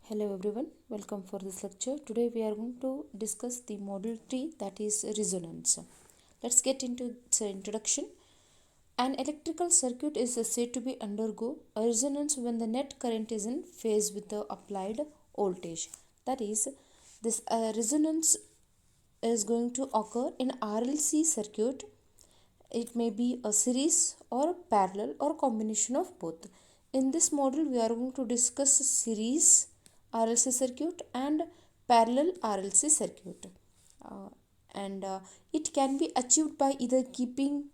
Hello everyone, welcome for this lecture. Today we are going to discuss the model 3, that is resonance. Let's get into its introduction. An electrical circuit is said to be undergo a resonance when the net current is in phase with the applied voltage. That is, this resonance is going to occur in RLC circuit. It may be a series or a parallel or a combination of both. In this model we are going to discuss series RLC circuit and parallel RLC circuit, and it can be achieved by either keeping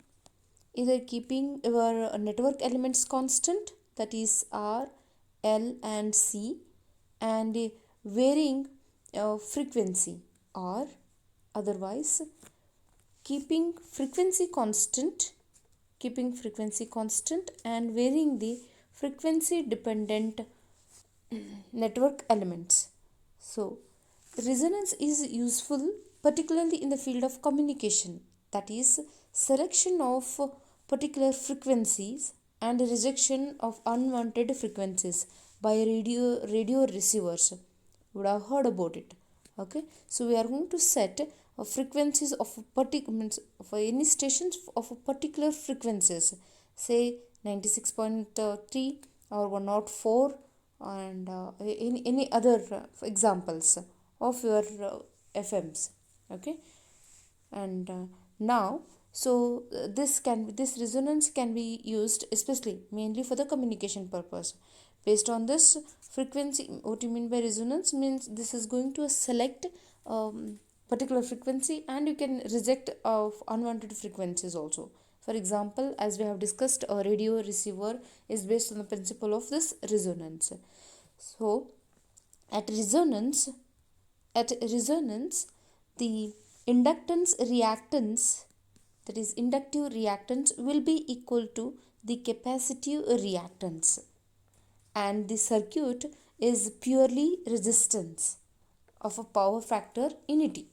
your network elements constant, that is R, L and C, and varying frequency, or otherwise keeping frequency constant and varying the frequency dependent network elements. So resonance is useful particularly in the field of communication, that is selection of particular frequencies and rejection of unwanted frequencies by radio receivers. You would have heard about it. Okay, so we are going to set frequencies of for any stations of a particular frequencies, say 96.3 or 104, and any other examples of your FMs. Okay, and now this resonance can be used especially mainly for the communication purpose. Based on this frequency, what you mean by resonance means this is going to select particular frequency, and you can reject of unwanted frequencies also. For example, as we have discussed, a radio receiver is based on the principle of this resonance. So at resonance, the inductance reactance, that is inductive reactance, will be equal to the capacitive reactance, and the circuit is purely resistance of a power factor unity.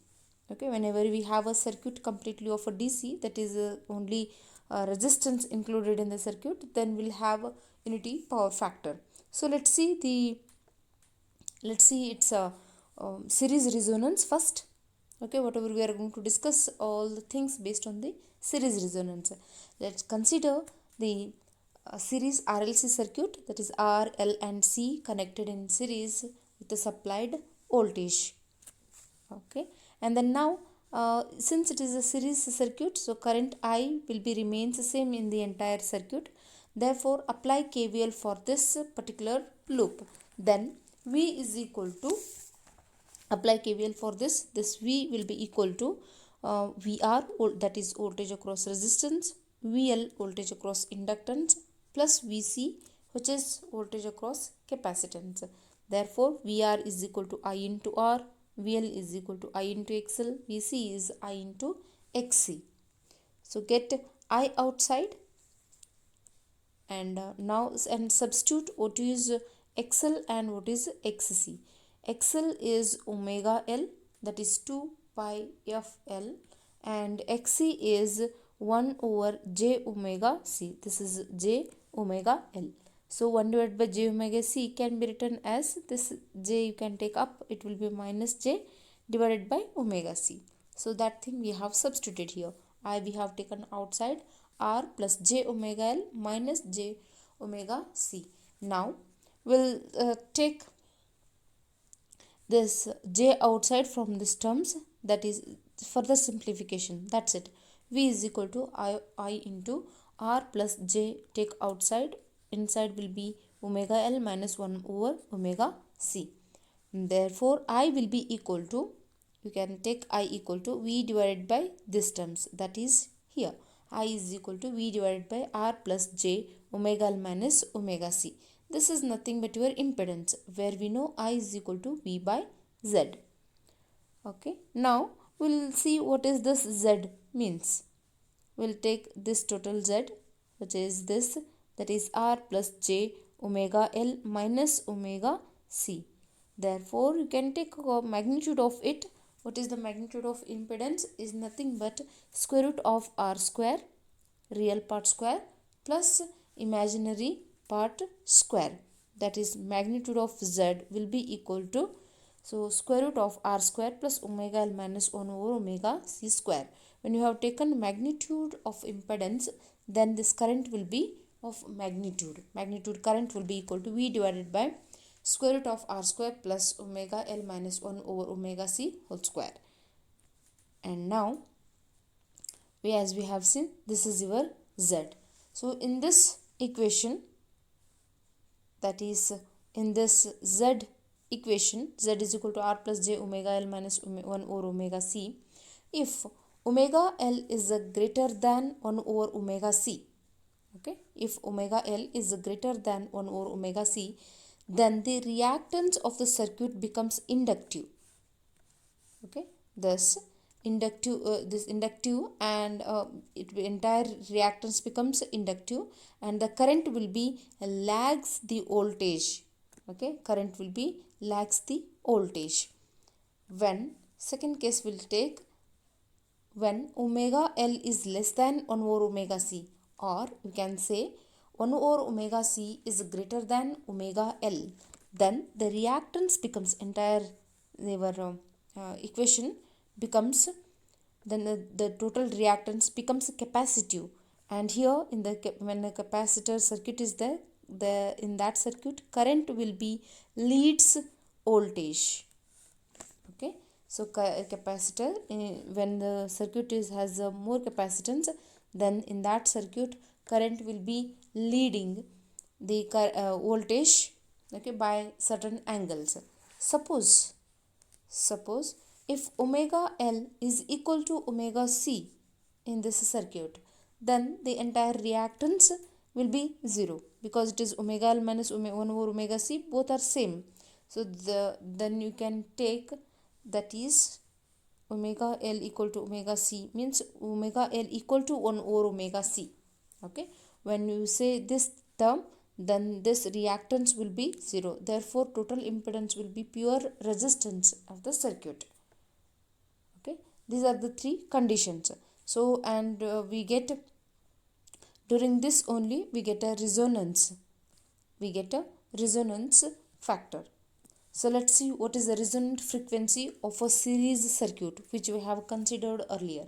Okay, whenever we have a circuit completely of a DC, that is only resistance included in the circuit, then we'll have a unity power factor. So let's see its series resonance first. Okay, whatever we are going to discuss all the things based on the series resonance. Let's consider the series RLC circuit, that is R, L and C connected in series with the supplied voltage. Okay, and then now since it is a series circuit, so current I will be remains the same in the entire circuit. Therefore apply KVL for this particular loop. Then V is equal to, apply KVL for this V will be equal to VR, that is voltage across resistance, VL voltage across inductance, plus VC, which is voltage across capacitance. Therefore VR is equal to I into R, VL is equal to I into XL, VC is I into XC. So get I outside, and now substitute what is XL and what is XC. XL is omega L, that is 2 pi FL, and XC is 1 over j omega C, this is j omega L. So 1 divided by j omega C can be written as this, j you can take up, it will be minus j divided by omega C. So that thing we have substituted here. I we have taken outside, R plus j omega L minus j omega C. Now we'll take this j outside from these terms, that is further simplification. That's it. V is equal to I into R plus j, take outside, inside will be omega L minus 1 over omega C. Therefore I will be equal to, you can take I equal to V divided by this terms, that is here I is equal to V divided by R plus j omega L minus omega C. This is nothing but your impedance, where we know I is equal to V by Z. Okay, now we'll see what is this Z means. We'll take this total Z, which is this, that is R plus j omega L minus omega C. Therefore you can take a magnitude of it. What is the magnitude of impedance? Is nothing but square root of R square, real part square, plus imaginary part square. that is magnitude of Z will be equal to, so square root of R square plus omega L minus 1 over omega C square. When you have taken magnitude of impedance, then this current will be of magnitude. Magnitude current will be equal to V divided by square root of R square plus omega L minus 1 over omega C whole square. And now, as we have seen, this is your Z. So in this equation, that is in this Z equation, Z is equal to R plus J omega L minus 1 over omega C. If omega L is greater than 1 over omega C, okay, if omega L is greater than 1 over omega C, then the reactance of the circuit becomes inductive. Okay, thus inductive, and entire reactance becomes inductive, and the current will be lags the voltage. Okay, current will be lags the voltage. When second case will take when omega L is less than 1 over omega C, or we can say 1 over omega C is greater than omega L, then the reactance becomes entire equation becomes, then the total reactance becomes capacitive. And here in the when the capacitor circuit is there, in that circuit current will be leads voltage. Okay, so capacitor, when the circuit has more capacitance, then in that circuit current will be leading the voltage, okay, by certain angles. Suppose if omega L is equal to omega C in this circuit, then the entire reactance will be 0, because it is omega L minus 1 over omega C, both are same. So then you can take, that is omega L equal to omega C, means omega L equal to 1 over omega C. Okay, when you say this term, then this reactance will be 0. Therefore, total impedance will be pure resistance of the circuit. Okay, these are the three conditions. So, and we get, during this only we get a resonance. We get a resonance factor. So let's see what is the resonant frequency of a series circuit, which we have considered earlier.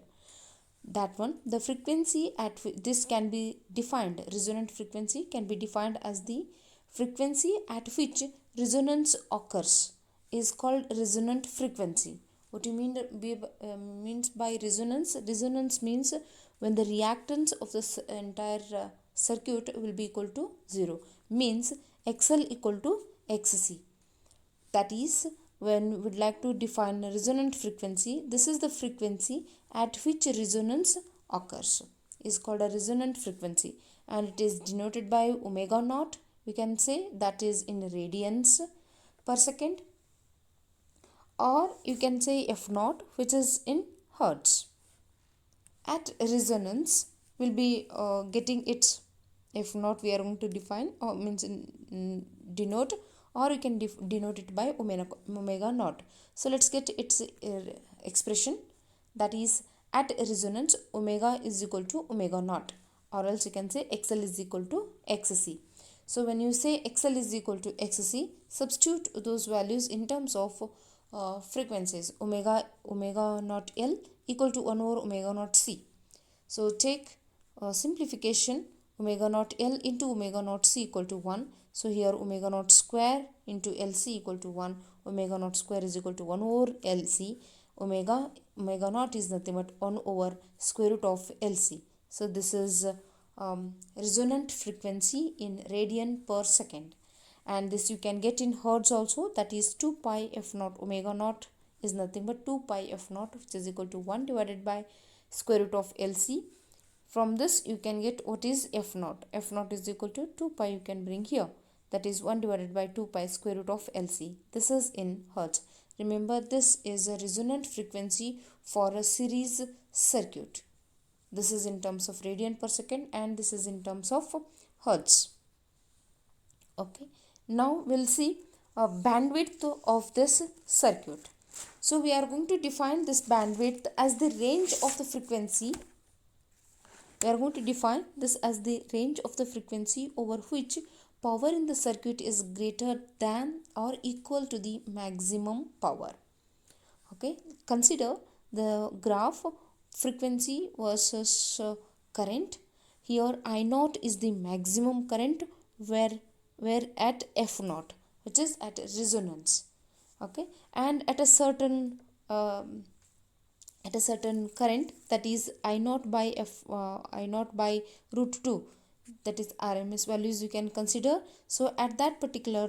That one, the frequency at this can be defined, resonant frequency can be defined as the frequency at which resonance occurs is called resonant frequency. What do you mean means by resonance? Resonance means when the reactance of this entire circuit will be equal to 0, means XL equal to XC. That is, when we would like to define a resonant frequency, this is the frequency at which resonance occurs, is called a resonant frequency, and it is denoted by omega naught. We can say that is in radians per second, or you can say F naught, which is in hertz. At resonance, we'll be getting its F naught, we are going to define, or means denote, or you can denote it by omega naught. So let's get its expression, that is at resonance omega is equal to omega naught, or else you can say XL is equal to XC. So when you say XL is equal to XC, substitute those values in terms of frequencies. Omega naught L equal to 1 over omega naught C. So take simplification, omega naught L into omega naught C equal to 1. So here omega naught square into LC equal to 1. Omega naught square is equal to 1 over LC. Omega naught is nothing but 1 over square root of LC. So this is resonant frequency in radian per second. And this you can get in hertz also, that is 2 pi F naught. Omega naught is nothing but 2 pi F naught, which is equal to 1 divided by square root of LC. From this you can get what is F naught. F naught is equal to 2 pi, you can bring here, that is 1 divided by 2 pi square root of LC. This is in hertz. Remember, this is a resonant frequency for a series circuit. This is in terms of radian per second, and this is in terms of hertz. Okay, now we'll see a bandwidth of this circuit. So we are going to define this bandwidth as the range of the frequency. We are going to define this as the range of the frequency over which power in the circuit is greater than or equal to the maximum power. Okay, consider the graph frequency versus current. Here I naught is the maximum current where at F naught, which is at resonance. Okay, and at a certain current, that is I naught by I naught by root 2, that is RMS values you can consider. So at that particular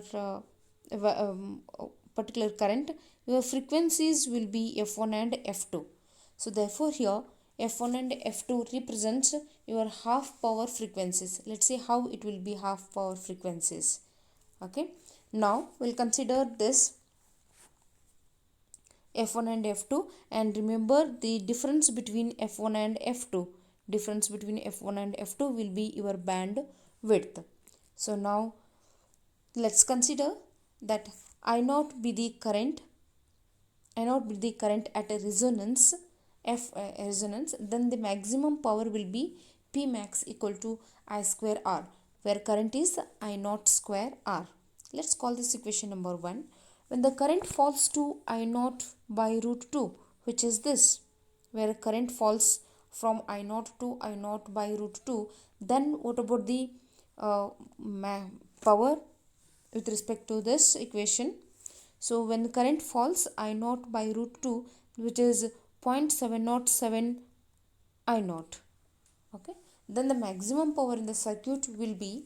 current, your frequencies will be F1 and F2. So therefore here F1 and F2 represents your half power frequencies. Let's see how it will be half power frequencies. Okay, now we'll consider this F1 and F2, and remember the difference between F1 and F2. Difference between F1 and F2 will be your band width. So now let's consider that I naught be the current at a resonance resonance, then the maximum power will be P max equal to I square R, where current is I naught square R. Let's call this equation number 1. When the current falls to I naught by root 2, which is this, where current falls from I naught to I naught by root 2, then what about the power with respect to this equation? So when the current falls I naught by root 2, which is 0.707 I naught, okay, then the maximum power in the circuit will be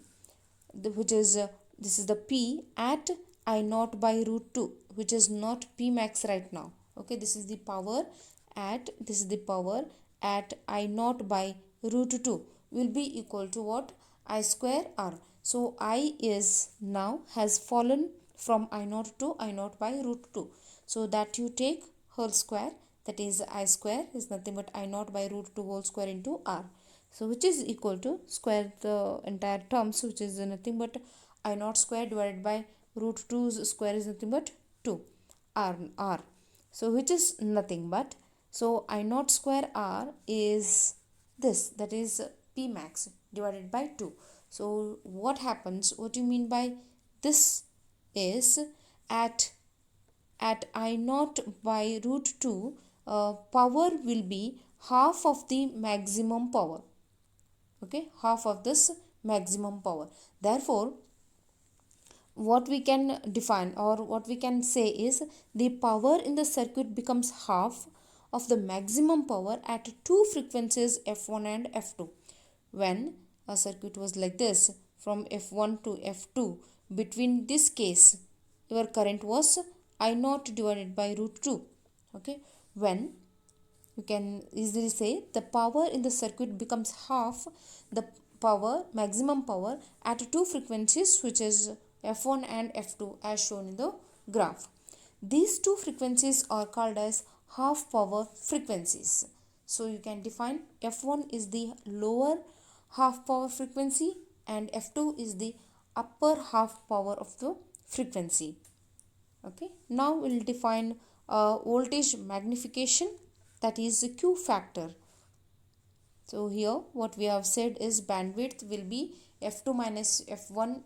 this is the P at I naught by root 2, which is not P max right now. Okay, this is the power at I naught by root 2 will be equal to what? I square R. So I is now has fallen from I naught to I naught by root 2. So that you take whole square, that is I square is nothing but I naught by root 2 whole square into R. So which is equal to square the entire terms, which is nothing but I naught square divided by root 2's square is nothing but 2 R. So which is nothing but, so I naught square R is this, that is P max divided by 2. So what happens, what you mean by this is at I naught by root 2 power will be half of the maximum power. Okay, half of this maximum power. Therefore what we can define or what we can say is the power in the circuit becomes half of the maximum power at two frequencies F1 and F2. When a circuit was like this, from F1 to F2, between this case your current was I naught divided by root 2. Okay, when you can easily say the power in the circuit becomes half the maximum power at two frequencies, which is F1 and F2 as shown in the graph. These two frequencies are called as half power frequencies. So you can define F1 is the lower half power frequency and F2 is the upper half power of the frequency. Okay, now we'll define voltage magnification, that is the Q factor. So here what we have said is bandwidth will be F2 minus F1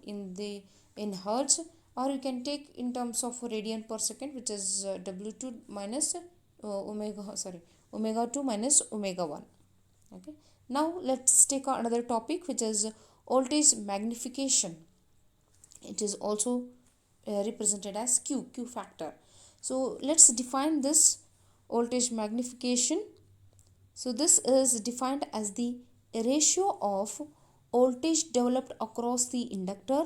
in hertz, or you can take in terms of radian per second, which is W2 minus omega 2 minus omega 1. Okay, now let's take another topic, which is voltage magnification. It is also represented as Q factor. So let's define this voltage magnification. So this is defined as the ratio of voltage developed across the inductor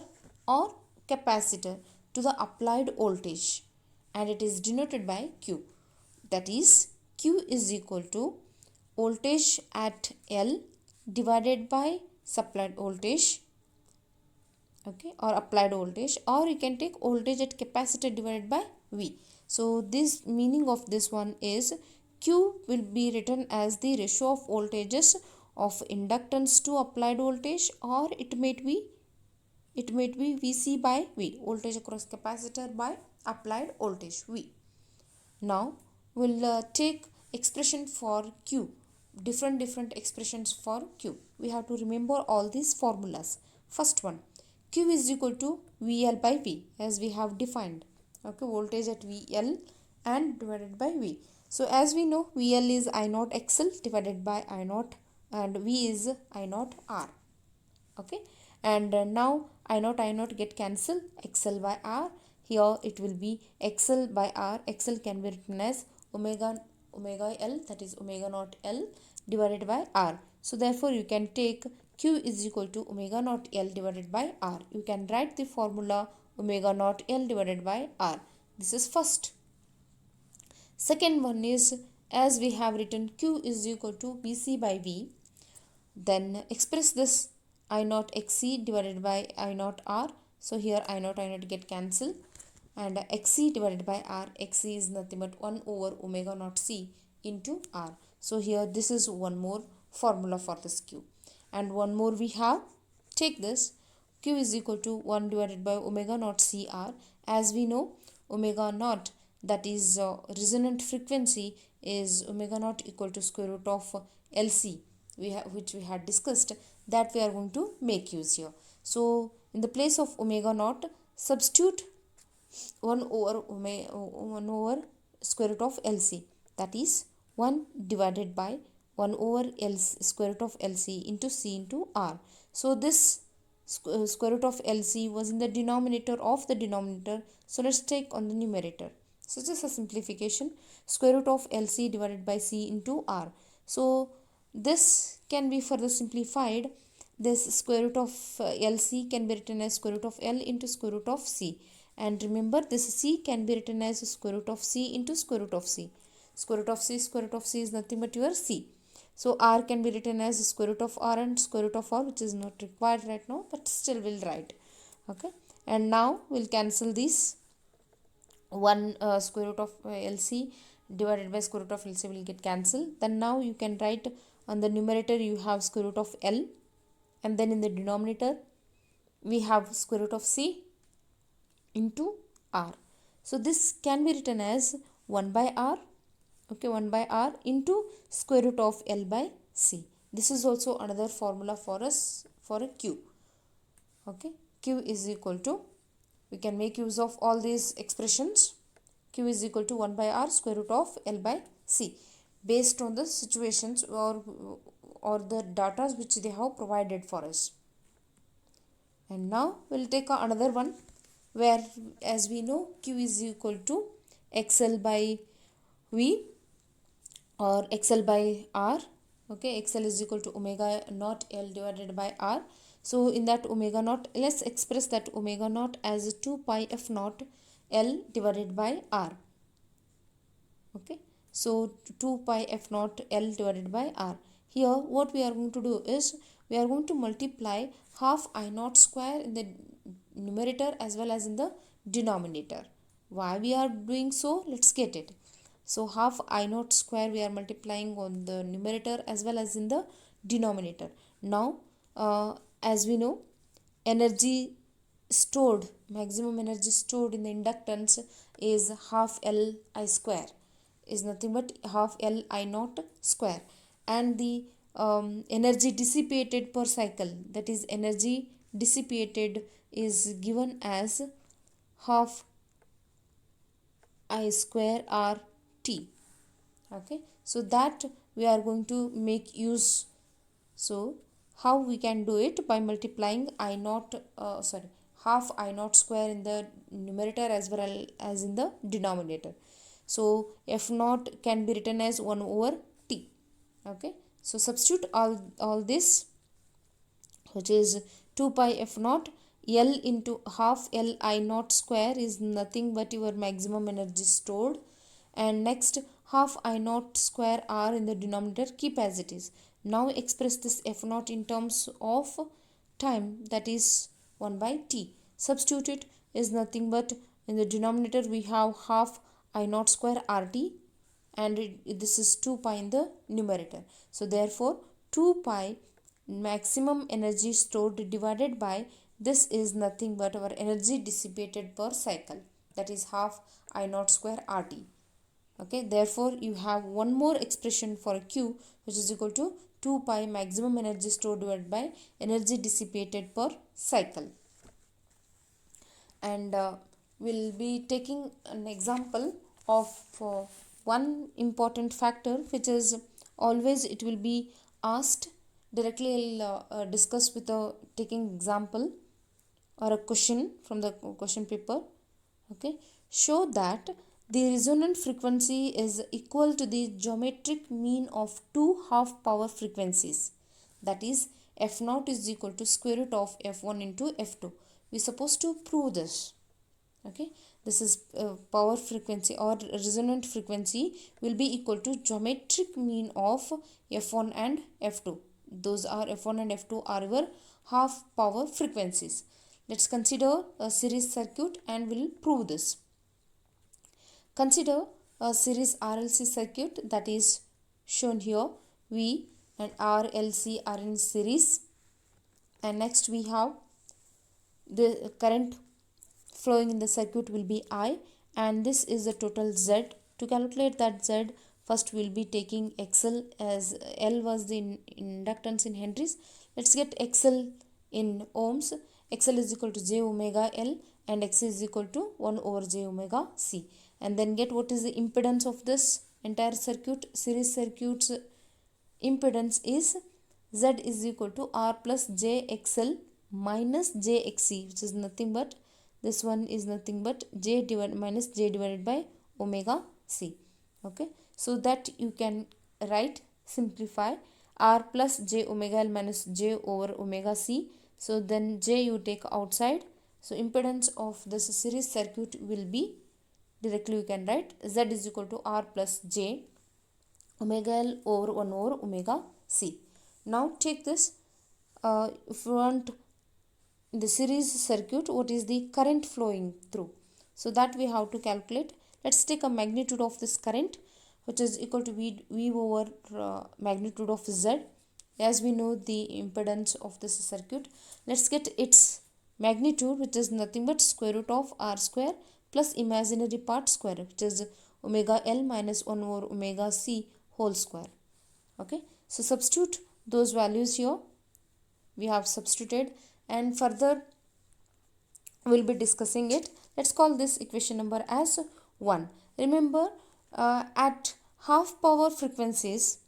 or capacitor to the applied voltage, and it is denoted by Q. That is, Q is equal to voltage at L divided by supplied voltage, okay, or applied voltage, or you can take voltage at capacitor divided by V. So this meaning of this one is Q will be written as the ratio of voltages of inductance to applied voltage, or it may be VC by V, voltage across capacitor by applied voltage V. Now we'll take expression for Q, different expressions for Q. We have to remember all these formulas. First one, Q is equal to VL by V as we have defined. Okay, voltage at VL and divided by V. So as we know, VL is I naught XL divided by I naught and V is I naught R. Okay, and now I naught get cancelled, XL by R. Here it will be XL by R. XL can be written as omega L, that is omega naught L divided by R. So therefore you can take Q is equal to omega naught L divided by R. You can write the formula omega naught L divided by R. This is first. Second one is, as we have written Q is equal to VC by V, then express this I naught XC divided by I naught R. So here I naught get cancelled, and XC divided by R, XC is nothing but 1 over omega naught C into R. So here this is one more formula for this Q. And one more we have, take this Q is equal to 1 divided by omega naught CR. As we know, omega naught, that is resonant frequency, is omega naught equal to square root of LC, which we had discussed, that we are going to make use here. So in the place of omega naught, substitute 1 over square root of LC, that is 1 divided by 1 over square root of LC into C into R. So this square root of LC was in the denominator of the denominator, so let's take on the numerator. So just a simplification, square root of LC divided by C into R. So this can be further simplified. This square root of LC can be written as square root of L into square root of C. And remember, this C can be written as square root of C into square root of C. Square root of C is nothing but your C. So R can be written as square root of R and square root of R, which is not required right now, but still we'll write. Okay. And now we'll cancel this. 1 square root of LC divided by square root of LC will get cancelled. Then now you can write on the numerator you have square root of L, and then in the denominator we have square root of C into R. So this can be written as 1 by R, okay, 1 by R into square root of L by C. This is also another formula for us for a Q. Okay, Q is equal to, we can make use of all these expressions. Q is equal to 1 by R square root of L by C, based on the situations or the data which they have provided for us. And now we'll take another one, where as we know Q is equal to XL by V or XL by R. Okay, XL is equal to omega naught L divided by R. So in that omega naught, let's express that omega naught as 2 pi f naught L divided by R. Okay, so 2 pi f naught L divided by R. Here what we are going to do is, we are going to multiply half I naught square in the numerator as well as in the denominator. Why we are doing so? Let's get it. So half I naught square we are multiplying on the numerator as well as in the denominator. Now as we know, energy stored, maximum energy stored in the inductance is half L I square, is nothing but half L I naught square, and the energy dissipated per cycle, that is energy dissipated, is given as half I square R T. Okay, so that we are going to make use. So how we can do it? By multiplying half I naught square in the numerator as well as in the denominator. So f naught can be written as 1 over T. Okay, so substitute all this, which is 2 pi f naught L into half L I naught square is nothing but your maximum energy stored, and next half I naught square R in the denominator, keep as it is. Now express this f naught in terms of time, that is 1 by T. Substitute it, is nothing but in the denominator we have half I naught square RT, and this is 2 pi in the numerator. So therefore 2 pi maximum energy stored divided by this is nothing but our energy dissipated per cycle, that is half I naught square RT. Okay, therefore you have one more expression for Q, which is equal to 2 pi maximum energy stored divided by energy dissipated per cycle. and we'll be taking an example of one important factor, which is always it will be asked directly. I'll discuss with a taking example or a question from the question paper. Okay, show that the resonant frequency is equal to the geometric mean of two half power frequencies, that is f0 is equal to square root of f1 into f2. We're supposed to prove this. Okay, this is power frequency or resonant frequency will be equal to geometric mean of f1 and f2. Those are f1 and f2 are your half power frequencies. Let's consider a series circuit and we'll prove this. Consider a series RLC circuit that is shown here. V and RLC are in series, and next we have the current flowing in the circuit will be I, and this is the total Z. To calculate that Z, first we'll be taking XL, as L was the inductance in henries. Let's get XL in ohms. XL is equal to j omega L and X is equal to 1 over j omega C. And then get what is the impedance of this entire circuit. Series circuit's impedance is Z is equal to R plus JXL minus JXC, which is nothing but, this one is nothing but J divided minus J divided by omega C. Okay, so that you can write, simplify R plus J omega L minus J over omega C. So then J you take outside. So impedance of this series circuit will be, directly you can write Z is equal to R plus J omega L over 1 over omega C. Now take this, if you want the series circuit, what is the current flowing through? So that we have to calculate. Let's take a magnitude of this current, which is equal to V over magnitude of Z. As we know the impedance of this circuit, let's get its magnitude, which is nothing but square root of R square plus imaginary part square, which is omega L minus 1 over omega C whole square. Okay, so substitute those values here. We have substituted, and further we'll be discussing it. Let's call this equation number as 1. Remember, at half power frequencies,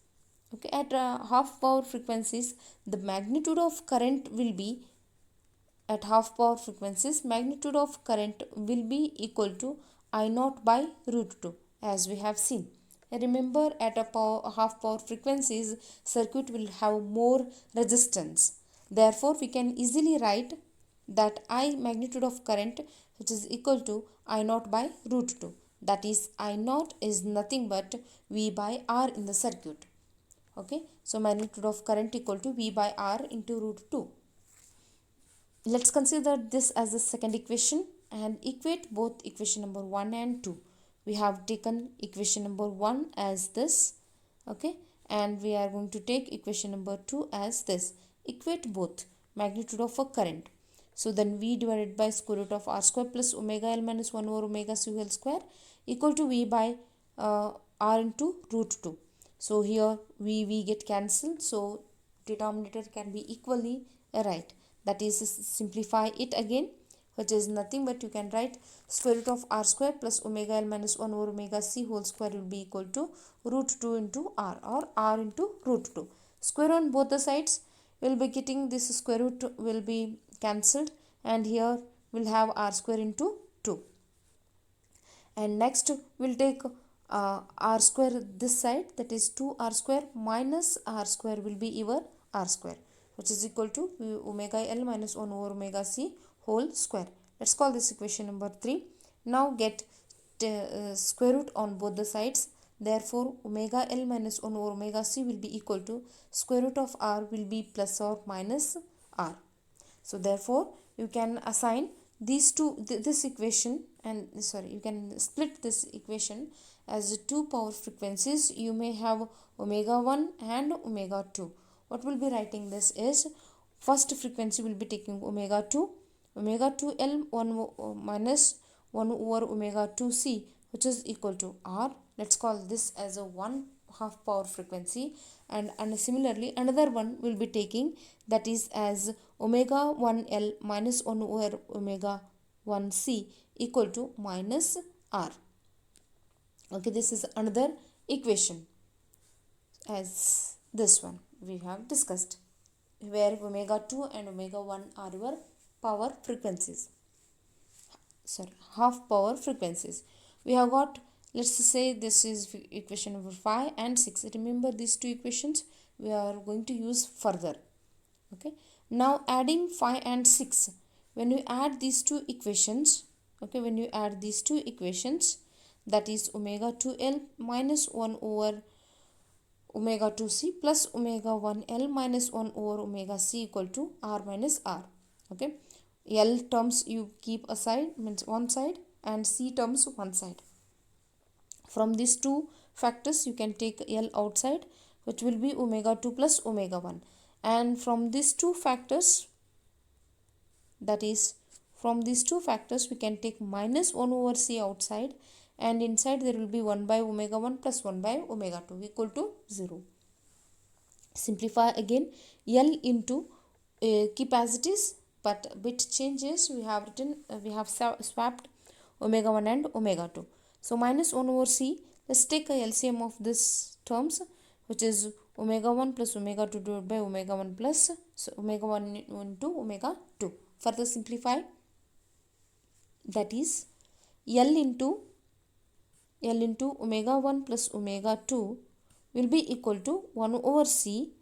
okay, at half power frequencies, the magnitude of current will be, at half power frequencies, magnitude of current will be equal to I naught by root 2, as we have seen. Remember, at a half power frequencies, circuit will have more resistance. Therefore, we can easily write that I magnitude of current, which is equal to I naught by root 2. That is, I naught is nothing but V by R in the circuit. Okay, so magnitude of current equal to V by R into root 2. Let's consider this as the second equation and equate both equation number 1 and 2. We have taken equation number 1 as this, okay, and we are going to take equation number 2 as this. Equate both magnitude of a current. So then V divided by square root of R square plus omega L minus 1 over omega C whole square equal to V by R into root 2. So here V get cancelled, so denominator can be equally right. That is, simplify it again, which is nothing but you can write square root of R square plus omega L minus 1 over omega C whole square will be equal to root 2 into R, or R into root 2. Square on both the sides, we'll be getting this square root will be cancelled, and here we'll have R square into 2. And next we'll take R square this side, that is 2R square minus R square will be your R square, which is equal to omega L minus 1 over omega C whole square. Let's call this equation number 3. Now get square root on both the sides. Therefore, omega L minus 1 over omega C will be equal to square root of R will be plus or minus R. So therefore, you can assign these two, this equation, and you can split this equation as two power frequencies. You may have omega 1 and omega 2. What we'll be writing this is, first frequency will be taking omega 2 L 1 minus 1 over omega 2C, which is equal to R. Let's call this as a 1 half power frequency, and similarly another one will be taking, that is as omega 1 L minus 1 over omega 1C equal to minus R. Okay, this is another equation as this one we have discussed, where omega 2 and omega 1 are your power frequencies, sorry, half power frequencies. We have got, let's say this is equation number 5 and 6. Remember these two equations we are going to use further. Okay, now adding 5 and 6, when you add these two equations, okay, when you add these two equations, that is omega 2L minus 1 over omega 2C plus omega 1L minus 1 over omega C equal to R minus R. Okay, L terms you keep aside, means one side, and C terms one side. From these two factors you can take L outside, which will be omega 2 plus omega 1. And from these two factors, that is from these two factors we can take minus 1 over C outside, and inside there will be 1 by omega 1 plus 1 by omega 2 equal to 0. Simplify again, L into keep as it is, but bit changes. We have written, we have swapped omega 1 and omega 2. So minus 1 over C, let's take a LCM of this terms, which is omega 1 plus omega 2 divided by omega 1 plus, so omega 1 into omega 2. Further simplify, that is L into omega 1 plus omega 2 will be equal to 1 over C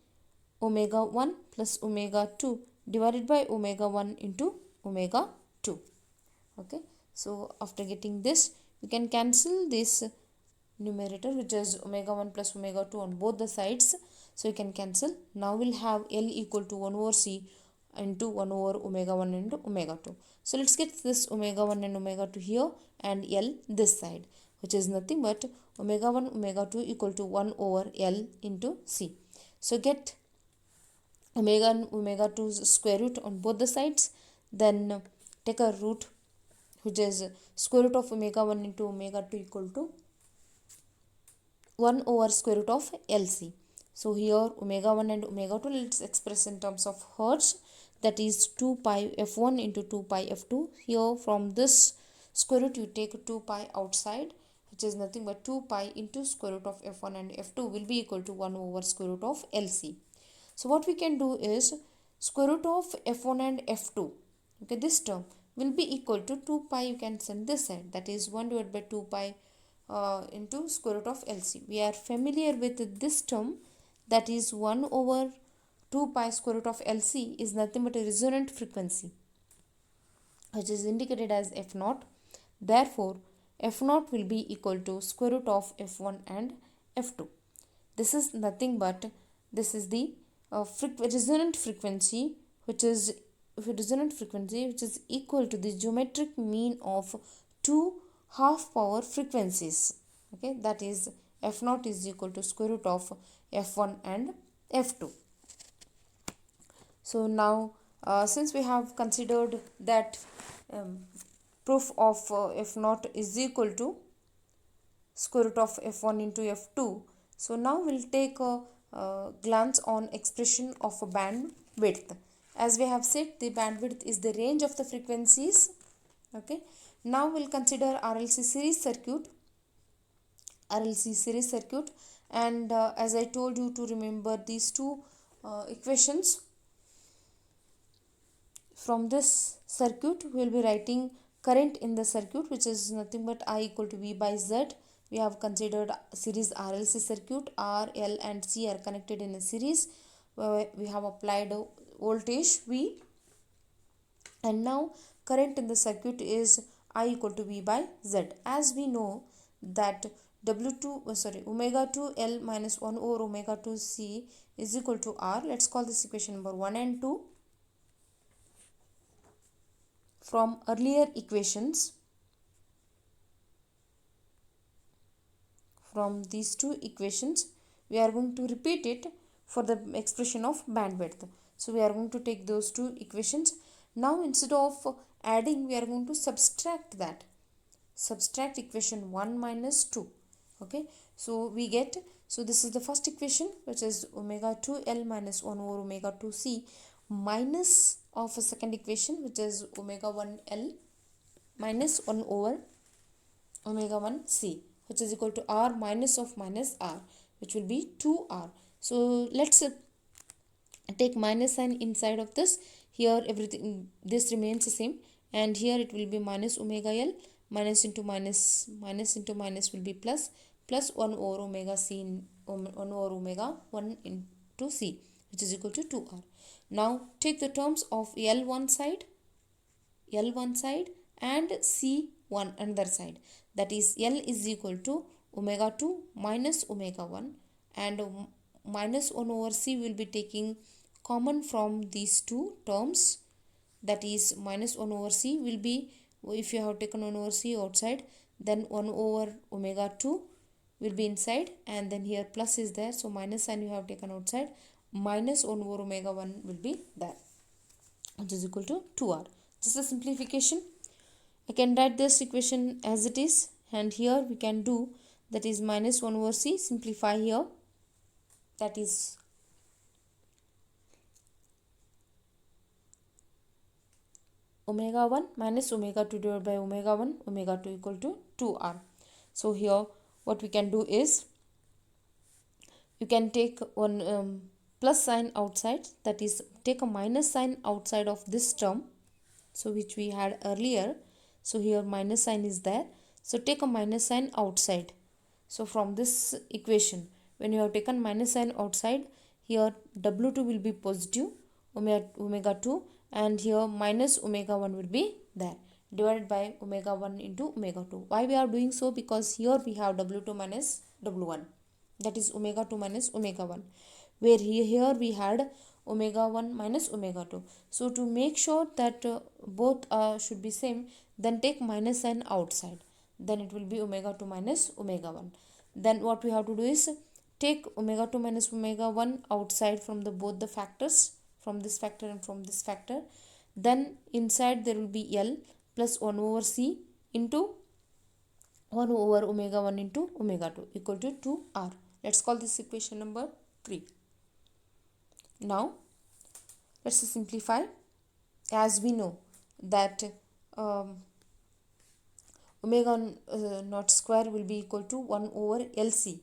omega 1 plus omega 2 divided by omega 1 into omega 2. Okay, so after getting this, we can cancel this numerator, which is omega 1 plus omega 2 on both the sides. So you can cancel. Now we'll have L equal to 1 over C into 1 over omega 1 and omega 2. So let's get this omega 1 and omega 2 here, and L this side, which is nothing but omega 1 omega 2 equal to 1 over L into C. So get omega and omega 2's square root on both the sides, then take a root, which is square root of omega 1 into omega 2 equal to 1 over square root of LC. So here omega 1 and omega 2, let's express in terms of hertz, that is 2 pi f1 into 2 pi f2. Here from this square root you take 2 pi outside, which is nothing but 2 pi into square root of f1 and f2 will be equal to 1 over square root of LC. So what we can do is square root of f1 and f2, okay, this term will be equal to 2 pi, you can send this side, that is 1 divided by 2 pi into square root of LC. We are familiar with this term, that is 1 over 2 pi square root of LC is nothing but a resonant frequency, which is indicated as F0. Therefore, F0 will be equal to square root of F1 and F2. This is nothing but, this is the resonant frequency, which is equal to the geometric mean of two half power frequencies. Okay, that is F0 is equal to square root of F1 and F2. So now since we have considered that proof of F0 is equal to square root of F1 into F2, so now we'll take a glance on expression of a bandwidth. As we have said, the bandwidth is the range of the frequencies. Okay, now we'll consider RLC series circuit. And as I told you to remember these two equations. From this circuit we will be writing current in the circuit, which is nothing but I equal to V by Z. We have considered series RLC circuit. R, L and C are connected in a series. We have applied voltage V, and now current in the circuit is I equal to V by Z. As we know that omega 2 L minus 1 over omega 2 C is equal to R. Let's call this equation number 1 and 2. From earlier equations, from these two equations, we are going to repeat it for the expression of bandwidth. So we are going to take those two equations. Now instead of adding, we are going to subtract that. Subtract equation 1 minus 2. Okay, so we get, so this is the first equation, which is omega 2 L minus 1 over omega 2 C minus of a second equation, which is omega 1 L minus 1 over omega 1 c, which is equal to r minus of minus r, which will be 2r. So let's take minus sign inside of this. Here everything this remains the same, and here it will be minus omega l, minus into minus, minus into minus will be plus, plus 1 over omega c 1 over omega 1 into c, which is equal to 2r. Now take the terms of l one side and c one another side, that is l is equal to omega 2 minus omega 1, and minus 1 over c will be taking common from these two terms, that is minus 1 over c will be, if you have taken 1 over c outside, then 1 over omega 2 will be inside, and then here plus is there, so minus sign you have taken outside, minus 1 over omega 1 will be there, which is equal to 2r. Just a simplification. I can write this equation as it is, and here we can do, that is minus 1 over c, simplify here, that is omega 1 minus omega 2 divided by omega 1, omega 2 equal to 2r. So here what we can do is, you can take one plus sign outside, that is take a minus sign outside of this term, so which we had earlier. So here minus sign is there, so take a minus sign outside. So from this equation, when you have taken minus sign outside, here w2 will be positive omega 2, and here minus omega 1 will be there, divided by omega 1 into omega 2. Why we are doing so? Because here we have w2 minus w1, that is omega 2 minus omega 1, where here we had omega 1 minus omega 2. So to make sure that both should be same, then take minus sign outside, then it will be omega 2 minus omega 1. Then what we have to do is take omega 2 minus omega 1 outside from the both the factors, from this factor and from this factor. Then inside there will be L plus 1 over C into 1 over omega 1 into omega 2 equal to 2R. Let's call this equation number 3. Now let's simplify. As we know that omega naught square will be equal to 1 over LC,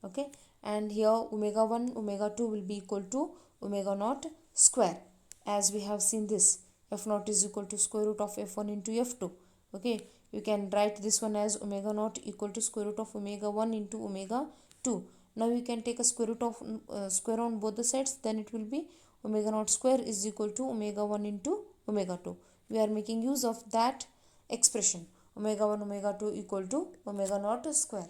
okay, and here omega 1 omega 2 will be equal to omega naught square, as we have seen this, f naught is equal to square root of f1 into f2, okay. You can write this one as omega naught equal to square root of omega 1 into omega 2. Now you can take a square root of square on both the sides, then it will be omega naught square is equal to omega 1 into omega 2. We are making use of that expression, omega 1 omega 2 equal to omega naught square,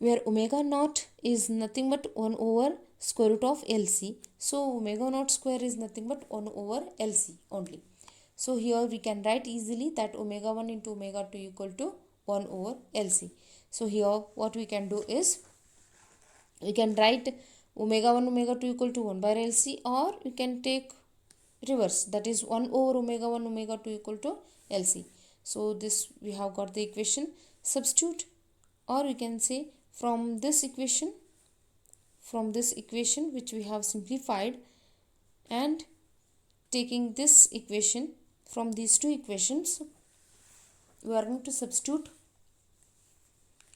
where omega naught is nothing but 1 over square root of LC. So omega naught square is nothing but 1 over LC only. So here we can write easily that omega 1 into omega 2 equal to 1 over LC. So here what we can do is, we can write omega 1 omega 2 equal to 1 by LC, or you can take reverse, that is 1 over omega 1 omega 2 equal to LC. So this we have got the equation. Substitute, or we can say from this equation which we have simplified, and taking this equation from these two equations, we are going to substitute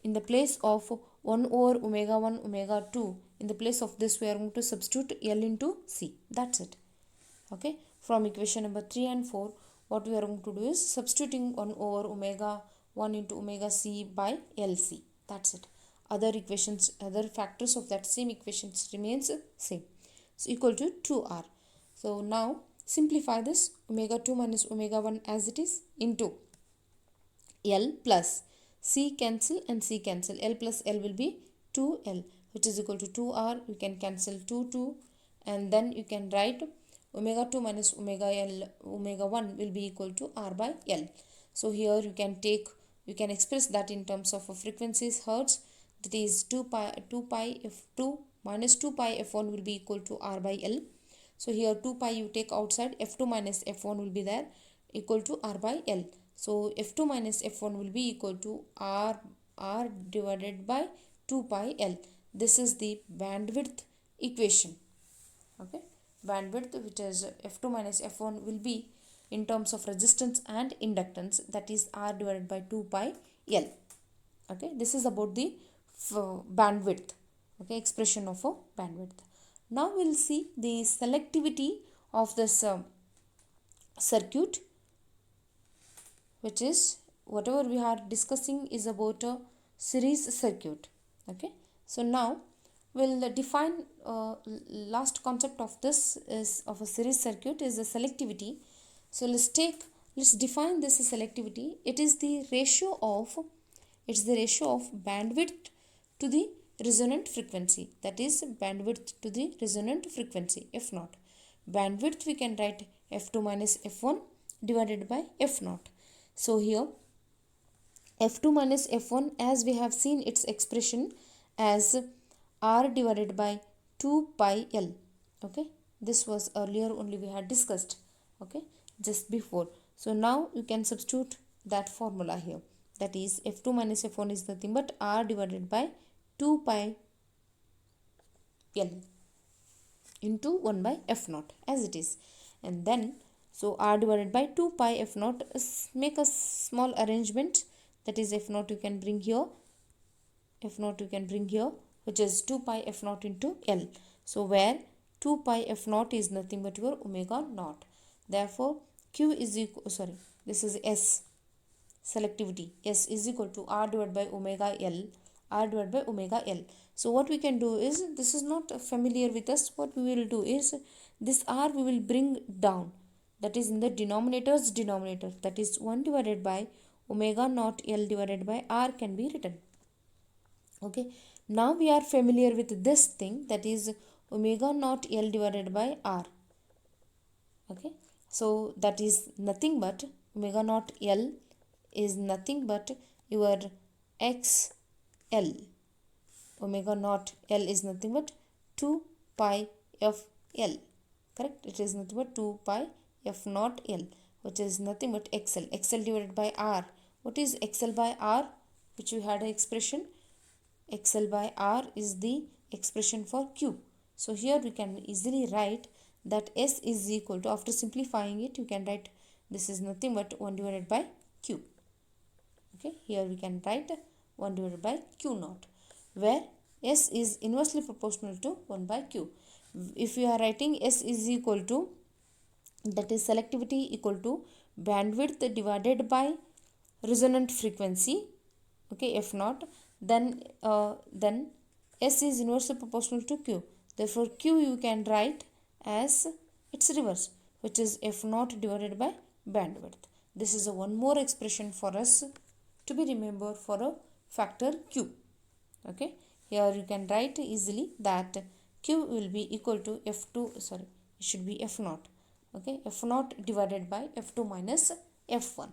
in the place of 1 over omega 1 omega 2, in the place of this we are going to substitute L into C. That's it, okay. From equation number 3 and 4, what we are going to do is substituting 1 over omega 1 into omega C by LC. That's it. Other equations, other factors of that same equations remains same. So equal to 2R. So now simplify this, omega 2 minus omega 1 as it is, into L plus C cancel and C cancel. L plus L will be 2L, which is equal to 2R. You can cancel 2, and then you can write omega 2 minus omega 1 will be equal to R by L. So here you can express that in terms of frequencies, hertz, that is 2 pi f2 minus 2 pi f1 will be equal to R by L. So here 2 pi you take outside, f2 minus f1 will be there, equal to R by L. So f2 minus f1 will be equal to R divided by 2 pi L. This is the bandwidth equation, okay. Bandwidth, which is f2 minus f1 will be in terms of resistance and inductance, that is R divided by 2 pi L. Okay, this is about the bandwidth, okay, expression of a bandwidth. Now we'll see the selectivity of this circuit, which is whatever we are discussing is about a series circuit. Okay, so now we'll define last concept of this is of a series circuit is the selectivity. So let's define this selectivity. It is the ratio of bandwidth to the resonant frequency, that is bandwidth to the resonant frequency f naught. Bandwidth we can write f2 minus f1 divided by f naught. So here f2 minus f1, as we have seen its expression as R divided by 2 pi L. Okay, this was earlier only we had discussed, okay, just before. So now you can substitute that formula here, that is f2 minus f1 is nothing but R divided by 2 pi L into 1 by f naught as it is. And then so R divided by 2 pi f naught, make a small arrangement, that is f naught you can bring here, which is 2 pi f naught into L. So where 2 pi f naught is nothing but your omega naught. Therefore Q is equal, this is S, selectivity. S is equal to R divided by omega L. So what we can do is, this is not familiar with us, what we will do is, this R we will bring down, that is in the denominator's denominator, that is 1 divided by omega naught L divided by R can be written. Okay, now we are familiar with this thing, that is omega naught L divided by R. Okay, so that is nothing but omega naught L is nothing but your XL. Omega naught L is nothing but 2 pi f L. Correct? It is nothing but 2 pi f naught L, which is nothing but XL. XL divided by R. What is XL by R? Which we had an expression. XL by R is the expression for Q. So here we can easily write that S is equal to, after simplifying it, you can write this is nothing but 1 divided by Q. Okay, here we can write 1 divided by Q naught, where S is inversely proportional to 1 by Q. If we are writing S is equal to, that is selectivity equal to bandwidth divided by resonant frequency, okay, f naught, then S is inversely proportional to Q. Therefore Q you can write as its reverse, which is f naught divided by bandwidth. This is a one more expression for us to be remembered for a factor Q. Okay, here you can write easily that Q will be equal to f2, it should be f naught. Okay, f naught divided by f2 minus f1.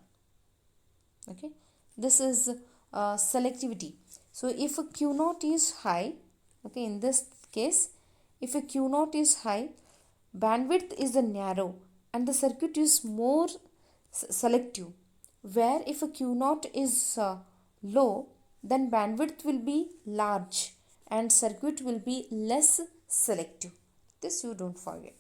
Okay, this is selectivity. So if a Q naught is high, okay, in this case, if a Q naught is high, bandwidth is narrow and the circuit is more selective. Where if a Q naught is low, then bandwidth will be large and circuit will be less selective. This you don't forget.